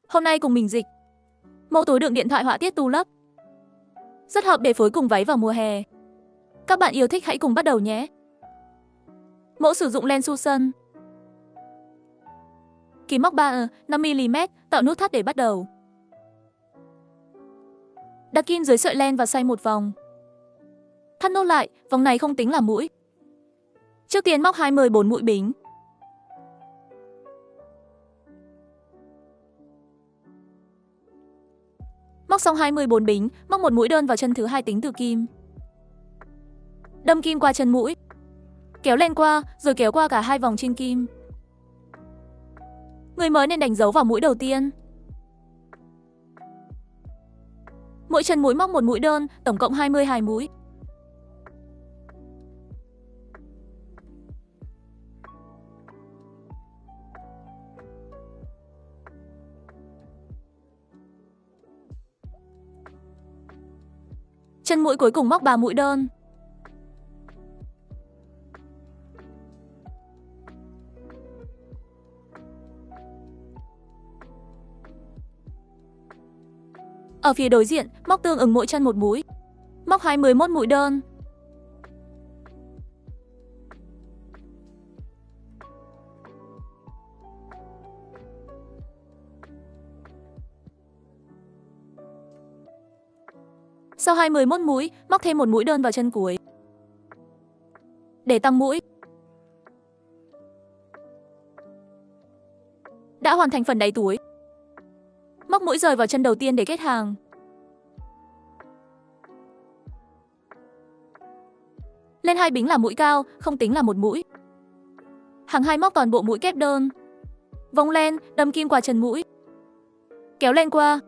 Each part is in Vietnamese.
Hôm nay cùng mình dịch. Mẫu túi đựng điện thoại họa tiết tu lấp. Rất hợp để phối cùng váy vào mùa hè. Các bạn yêu thích hãy cùng bắt đầu nhé. Mẫu sử dụng len Susan. Kìm móc 3mm, tạo nút thắt để bắt đầu. Đặt kim dưới sợi len và xoay một vòng. Thắt nút lại, vòng này không tính là mũi. Trước tiên móc 24 mũi bính. Móc xong 24 bính, móc một mũi đơn vào chân thứ hai tính từ kim. Đâm kim qua chân mũi. Kéo len qua, rồi kéo qua cả hai vòng trên kim. Người mới nên đánh dấu vào mũi đầu tiên. Mỗi chân mũi móc một mũi đơn, tổng cộng 22 mũi. Chân mũi cuối cùng móc 3 mũi đơn. Ở phía đối diện, móc tương ứng mỗi chân một mũi. Móc 21 mũi đơn. Sau 21 mũi, móc thêm một mũi đơn vào chân cuối. Để tăng mũi. Đã hoàn thành phần đáy túi. Móc mũi rời vào chân đầu tiên để kết hàng. Lên hai bính là mũi cao, không tính là một mũi. Hàng hai móc toàn bộ mũi kép đơn. Vòng len, đâm kim qua chân mũi. Kéo len qua.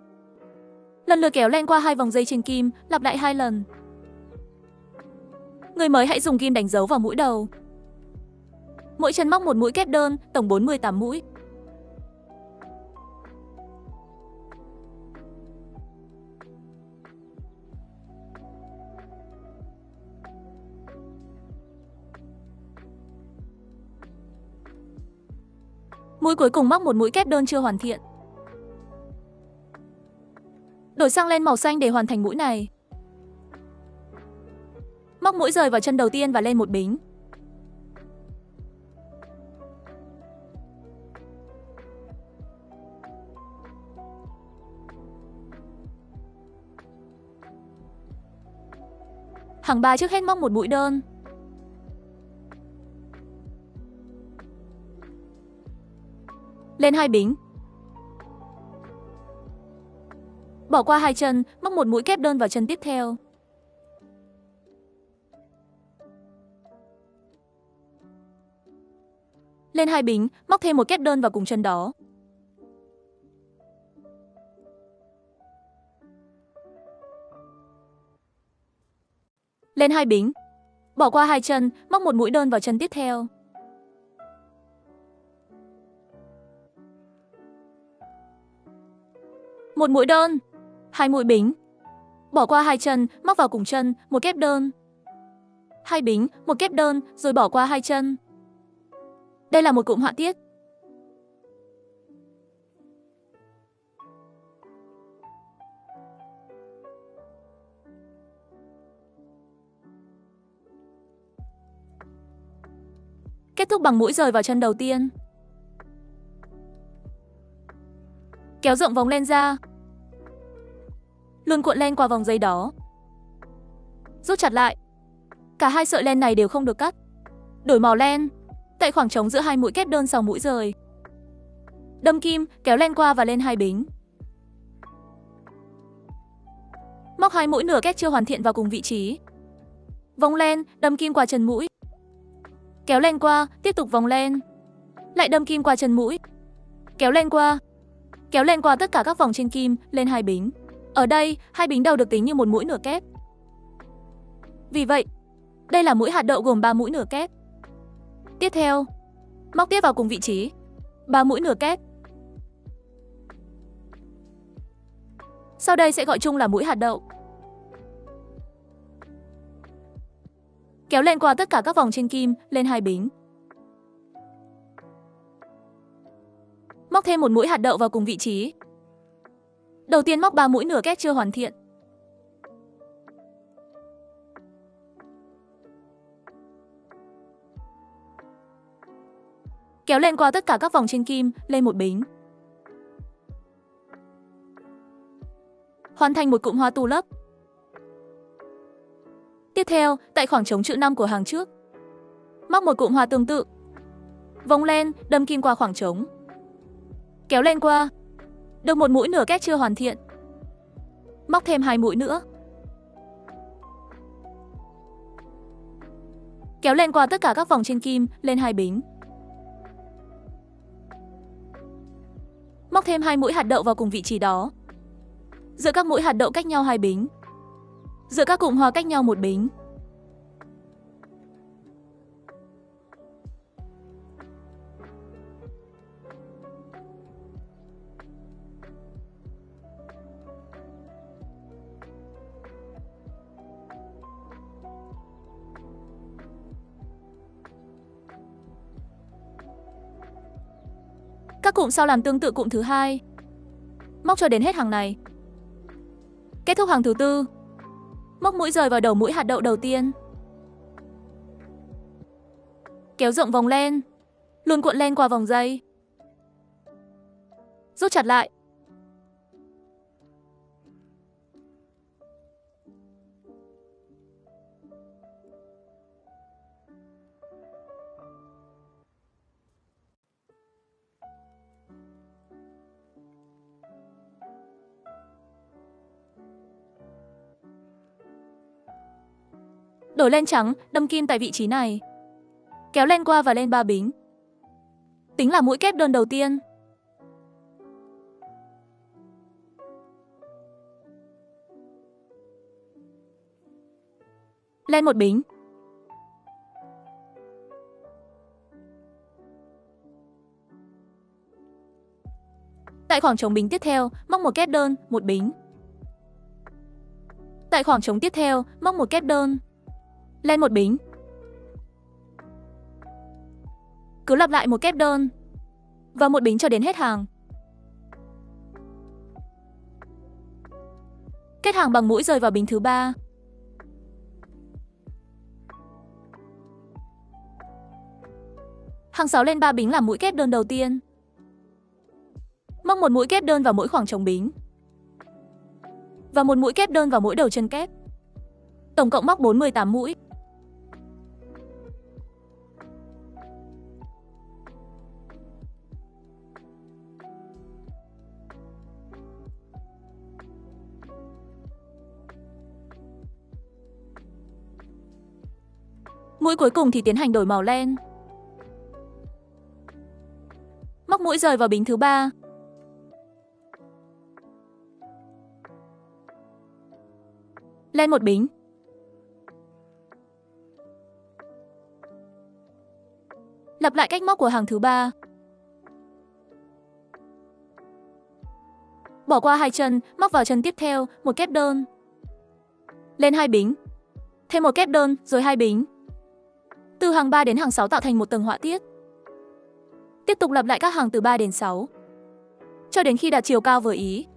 Lần lượt kéo len qua hai vòng dây trên kim, lặp lại 2 lần. Người mới hãy dùng kim đánh dấu vào mũi đầu. Mỗi chân móc một mũi kép đơn, tổng 48 mũi. Mũi cuối cùng móc một mũi kép đơn chưa hoàn thiện. Đổi sang len màu xanh để hoàn thành mũi này. Móc mũi rời vào chân đầu tiên và lên một bính. Hàng 3 trước hết móc một mũi đơn. Lên hai bính. Bỏ qua hai chân, móc một mũi kép đơn vào chân tiếp theo. Lên hai bính, móc thêm một kép đơn vào cùng chân đó. Lên hai bính. Bỏ qua hai chân, móc một mũi đơn vào chân tiếp theo. Một mũi đơn, hai mũi bính. Bỏ qua hai chân, móc vào cùng chân, một kép đơn. Hai bính, một kép đơn, rồi bỏ qua hai chân. Đây là một cụm họa tiết. Kết thúc bằng mũi rời vào chân đầu tiên. Kéo rộng vòng len ra. Luôn cuộn len qua vòng dây đó. Rút chặt lại. Cả hai sợi len này đều không được cắt. Đổi màu len. Tại khoảng trống giữa hai mũi kép đơn sau mũi rời. Đâm kim, kéo len qua và lên hai bính. Móc hai mũi nửa kép chưa hoàn thiện vào cùng vị trí. Vòng len, đâm kim qua chân mũi. Kéo len qua, tiếp tục vòng len. Lại đâm kim qua chân mũi. Kéo len qua. Kéo len qua tất cả các vòng trên kim, lên hai bính. Ở đây, hai bính đầu được tính như một mũi nửa kép. Vì vậy, đây là mũi hạt đậu gồm 3 mũi nửa kép. Tiếp theo, móc tiếp vào cùng vị trí. 3 mũi nửa kép. Sau đây sẽ gọi chung là mũi hạt đậu. Kéo len qua tất cả các vòng trên kim, lên hai bính. Móc thêm một mũi hạt đậu vào cùng vị trí. Đầu tiên móc 3 mũi nửa kép chưa hoàn thiện. Kéo len qua tất cả các vòng trên kim, lên một bính. Hoàn thành một cụm hoa tu lấp. Tiếp theo, tại khoảng trống chữ 5 của hàng trước, móc một cụm hoa tương tự. Vòng len, đâm kim qua khoảng trống. Kéo len qua. Được một mũi nửa kép chưa hoàn thiện. Móc thêm 2 mũi nữa. Kéo len qua tất cả các vòng trên kim, lên 2 bính. Móc thêm 2 mũi hạt đậu vào cùng vị trí đó. Giữa các mũi hạt đậu cách nhau 2 bính. Giữa các cụm hoa cách nhau 1 bính. Các cụm sau làm tương tự cụm thứ hai. Móc cho đến hết hàng này. Kết thúc hàng thứ tư. Móc mũi rời vào đầu mũi hạt đậu đầu tiên. Kéo rộng vòng len. Luồn cuộn len qua vòng dây. Rút chặt lại. Đổi len trắng, đâm kim tại vị trí này. Kéo len qua và lên 3 bính. Tính là mũi kép đơn đầu tiên. Len 1 bính. Tại khoảng trống bính tiếp theo, móc một kép đơn, 1 bính. Tại khoảng trống tiếp theo, móc một kép đơn. Len 1 bính. Cứ lặp lại một kép đơn và 1 bính cho đến hết hàng. Kết hàng bằng mũi rời vào bính thứ 3. Hàng 6 lên 3 bính làm mũi kép đơn đầu tiên. Móc một mũi kép đơn vào mỗi khoảng trống bính và một mũi kép đơn vào mỗi đầu chân kép. Tổng cộng móc 48 mũi. Mũi cuối cùng thì tiến hành đổi màu len. Móc mũi rời vào bính thứ 3. Len 1 bính. Lặp lại cách móc của hàng thứ 3. Bỏ qua 2 chân, móc vào chân tiếp theo, một kép đơn. Lên 2 bính. Thêm một kép đơn, rồi 2 bính. Từ hàng 3 đến hàng 6 tạo thành một tầng họa tiết. Tiếp tục lặp lại các hàng từ 3 đến 6 cho đến khi đạt chiều cao vừa ý.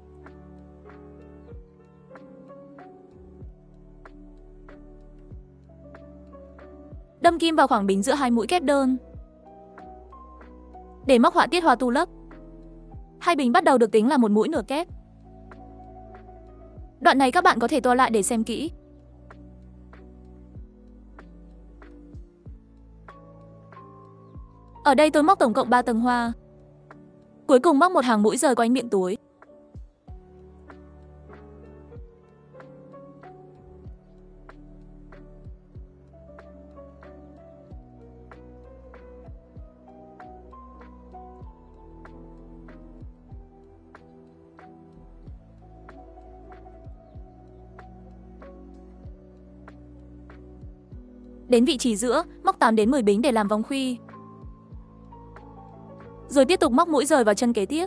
Đâm kim vào khoảng bính giữa 2 mũi kép đơn. Để móc họa tiết hoa tu lấp, 2 bính bắt đầu được tính là một mũi nửa kép. Đoạn này các bạn có thể tua lại để xem kỹ. Ở đây tôi móc tổng cộng 3 tầng hoa. Cuối cùng móc một hàng mũi rời quanh miệng túi. Đến vị trí giữa, móc 8 đến 10 bính để làm vòng khuy. Rồi tiếp tục móc mũi rời vào chân kế tiếp.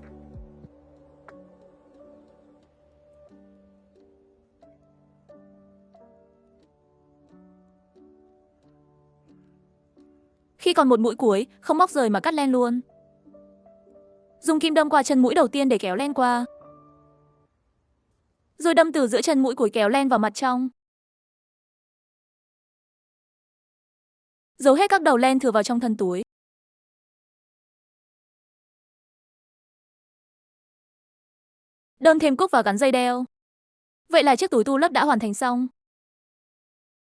Khi còn một mũi cuối, không móc rời mà cắt len luôn. Dùng kim đâm qua chân mũi đầu tiên để kéo len qua. rồi đâm từ giữa chân mũi của kéo len vào mặt trong. Giấu hết các đầu len thừa vào trong thân túi. Đơm thêm cúc và gắn dây đeo. Vậy là chiếc túi tu lấp đã hoàn thành xong.